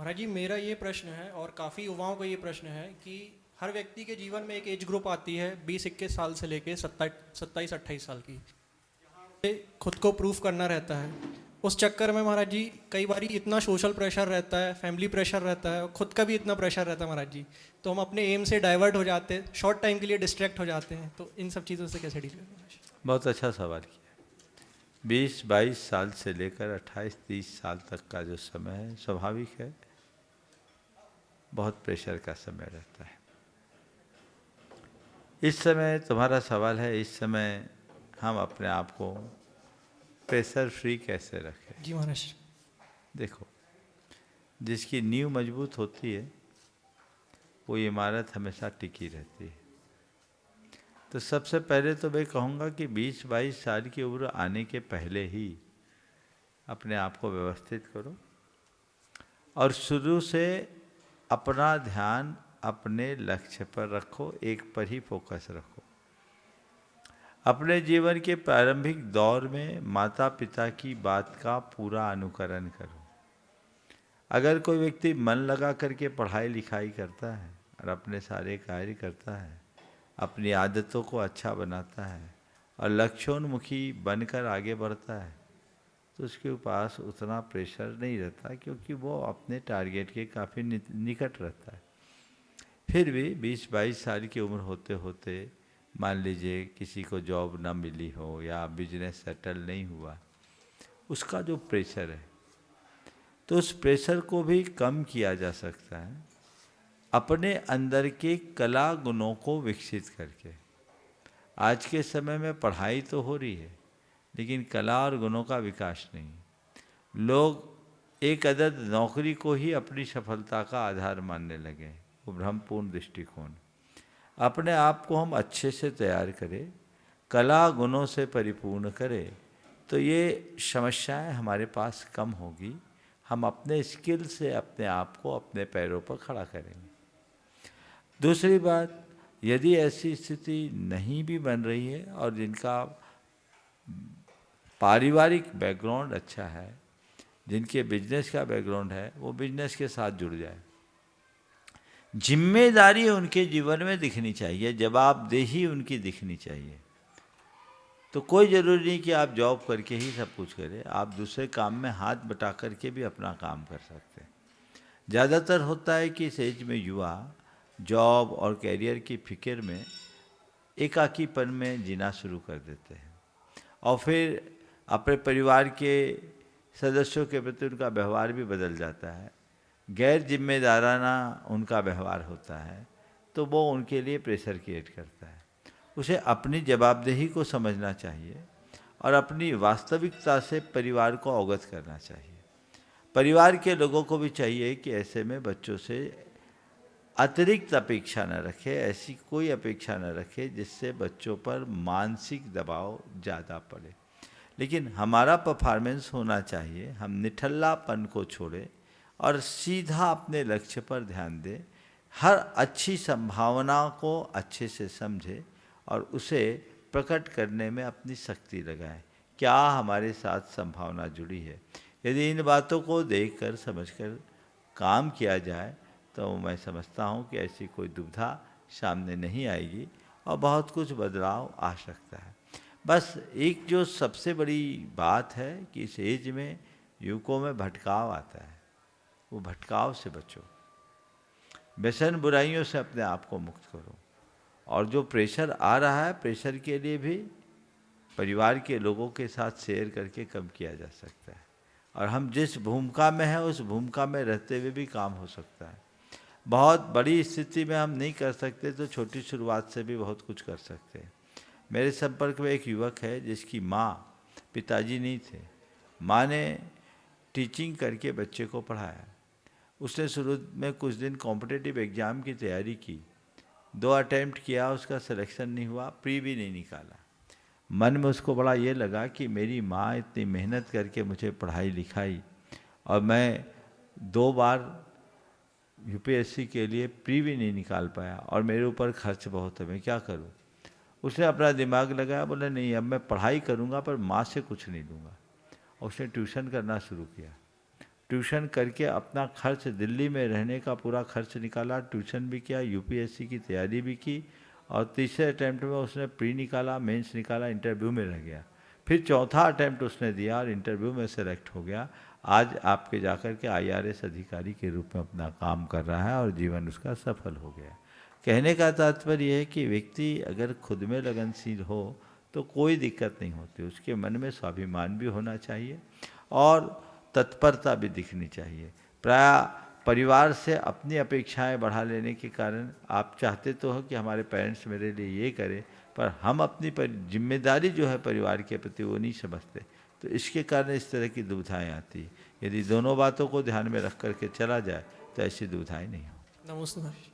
महाराज जी, मेरा ये प्रश्न है और काफ़ी युवाओं का ये प्रश्न है कि हर व्यक्ति के जीवन में एक एज ग्रुप आती है 20-21 साल से लेके 27-28 साल की। खुद को प्रूफ करना रहता है। उस चक्कर में महाराज जी कई बार इतना सोशल प्रेशर रहता है, फैमिली प्रेशर रहता है और खुद का भी इतना प्रेशर रहता है महाराज जी, तो हम अपने एम से डाइवर्ट हो जाते हैं, शॉर्ट टाइम के लिए डिस्ट्रैक्ट हो जाते हैं। तो इन सब चीज़ों से कैसे डील करें महाराज? बहुत अच्छा सवाल किया। 20-22 साल से लेकर 28-30 साल तक का जो समय है, स्वाभाविक है, बहुत प्रेशर का समय रहता है। इस समय तुम्हारा सवाल है, इस समय हम अपने आप को प्रेशर फ्री कैसे रखें। जी महाराज। देखो, जिसकी नींव मजबूत होती है वो इमारत हमेशा टिकी रहती है। तो सबसे पहले तो मैं कहूँगा कि 20-22 साल की उम्र आने के पहले ही अपने आप को व्यवस्थित करो और शुरू से अपना ध्यान अपने लक्ष्य पर रखो, एक पर ही फोकस रखो। अपने जीवन के प्रारंभिक दौर में माता पिता की बात का पूरा अनुकरण करो। अगर कोई व्यक्ति मन लगा करके पढ़ाई लिखाई करता है और अपने सारे कार्य करता है, अपनी आदतों को अच्छा बनाता है और लक्ष्योन्मुखी बनकर आगे बढ़ता है, तो उसके पास उतना प्रेशर नहीं रहता, क्योंकि वो अपने टारगेट के काफ़ी निकट रहता है। फिर भी 20-22 साल की उम्र होते होते मान लीजिए किसी को जॉब ना मिली हो या बिजनेस सेटल नहीं हुआ, उसका जो प्रेशर है, तो उस प्रेशर को भी कम किया जा सकता है अपने अंदर के कला गुणों को विकसित करके। आज के समय में पढ़ाई तो हो रही है, लेकिन कला और गुणों का विकास नहीं। लोग एक अदद नौकरी को ही अपनी सफलता का आधार मानने लगे। वो भ्रमपूर्ण दृष्टिकोण। अपने आप को हम अच्छे से तैयार करें, कला गुणों से परिपूर्ण करें, तो ये समस्याएं हमारे पास कम होगी। हम अपने स्किल से अपने आप को अपने पैरों पर खड़ा करेंगे। दूसरी बात, यदि ऐसी स्थिति नहीं भी बन रही है और जिनका पारिवारिक बैकग्राउंड अच्छा है, जिनके बिजनेस का बैकग्राउंड है, वो बिजनेस के साथ जुड़ जाए। जिम्मेदारी उनके जीवन में दिखनी चाहिए, जवाबदेही उनकी दिखनी चाहिए। तो कोई ज़रूरी नहीं कि आप जॉब करके ही सब कुछ करें, आप दूसरे काम में हाथ बटा करके भी अपना काम कर सकते हैं। ज़्यादातर होता है कि इस एज में युवा जॉब और कैरियर की फिक्र में एकाकीपन में जीना शुरू कर देते हैं और फिर अपने परिवार के सदस्यों के प्रति उनका व्यवहार भी बदल जाता है, गैर जिम्मेदाराना उनका व्यवहार होता है, तो वो उनके लिए प्रेशर क्रिएट करता है। उसे अपनी जवाबदेही को समझना चाहिए और अपनी वास्तविकता से परिवार को अवगत करना चाहिए। परिवार के लोगों को भी चाहिए कि ऐसे में बच्चों से अतिरिक्त अपेक्षा न रखे, ऐसी कोई अपेक्षा न रखे जिससे बच्चों पर मानसिक दबाव ज़्यादा पड़े। लेकिन हमारा परफॉर्मेंस होना चाहिए, हम निठल्लापन को छोड़ें और सीधा अपने लक्ष्य पर ध्यान दें, हर अच्छी संभावना को अच्छे से समझें और उसे प्रकट करने में अपनी शक्ति लगाएं। क्या हमारे साथ संभावना जुड़ी है? यदि इन बातों को देखकर समझकर काम किया जाए तो मैं समझता हूँ कि ऐसी कोई दुविधा सामने नहीं आएगी और बहुत कुछ बदलाव आ सकता है। बस एक जो सबसे बड़ी बात है कि इस एज में युवकों में भटकाव आता है, वो भटकाव से बचो, व्यसन बुराइयों से अपने आप को मुक्त करो। और जो प्रेशर आ रहा है, प्रेशर के लिए भी परिवार के लोगों के साथ शेयर करके कम किया जा सकता है और हम जिस भूमिका में हैं उस भूमिका में रहते हुए भी काम हो सकता है। बहुत बड़ी स्थिति में हम नहीं कर सकते तो छोटी शुरुआत से भी बहुत कुछ कर सकते हैं। मेरे संपर्क में एक युवक है जिसकी माँ, पिताजी नहीं थे, माँ ने टीचिंग करके बच्चे को पढ़ाया। उसने शुरू में कुछ दिन कॉम्पिटिटिव एग्ज़ाम की तैयारी की, 2 अटेम्प्ट किया, उसका सिलेक्शन नहीं हुआ, प्री भी नहीं निकाला। मन में उसको बड़ा ये लगा कि मेरी माँ इतनी मेहनत करके मुझे पढ़ाई लिखाई और मैं 2 बार यूपीएससी के लिए प्री भी नहीं निकाल पाया और मेरे ऊपर खर्च बहुत है, मैं क्या करूं? उसने अपना दिमाग लगाया, बोला नहीं अब मैं पढ़ाई करूंगा पर माँ से कुछ नहीं लूँगा। और उसने ट्यूशन करना शुरू किया। ट्यूशन करके अपना खर्च, दिल्ली में रहने का पूरा खर्च निकाला, ट्यूशन भी किया, यूपीएससी की तैयारी भी की, और तीसरे अटैम्प्ट में उसने प्री निकाला, मेंस निकाला, इंटरव्यू में रह गया। फिर चौथा अटैम्प्ट उसने दिया और इंटरव्यू में सेलेक्ट हो गया। आज आपके जाकर के आईआरएस अधिकारी के रूप में अपना काम कर रहा है और जीवन उसका सफल हो गया। कहने का तात्पर्य यह है कि व्यक्ति अगर खुद में लगनशील हो तो कोई दिक्कत नहीं होती, उसके मन में स्वाभिमान भी होना चाहिए और तत्परता भी दिखनी चाहिए। प्राय परिवार से अपनी अपेक्षाएं बढ़ा लेने के कारण आप चाहते तो हो कि हमारे पेरेंट्स मेरे लिए ये करें, पर हम अपनी जिम्मेदारी जो है परिवार के प्रति वो नहीं समझते, तो इसके कारण इस तरह की दुविधाएं आती। यदि दोनों बातों को ध्यान में रख करके चला जाए तो ऐसी दुविधाएं नहीं हो। नमस्ते महर्षि।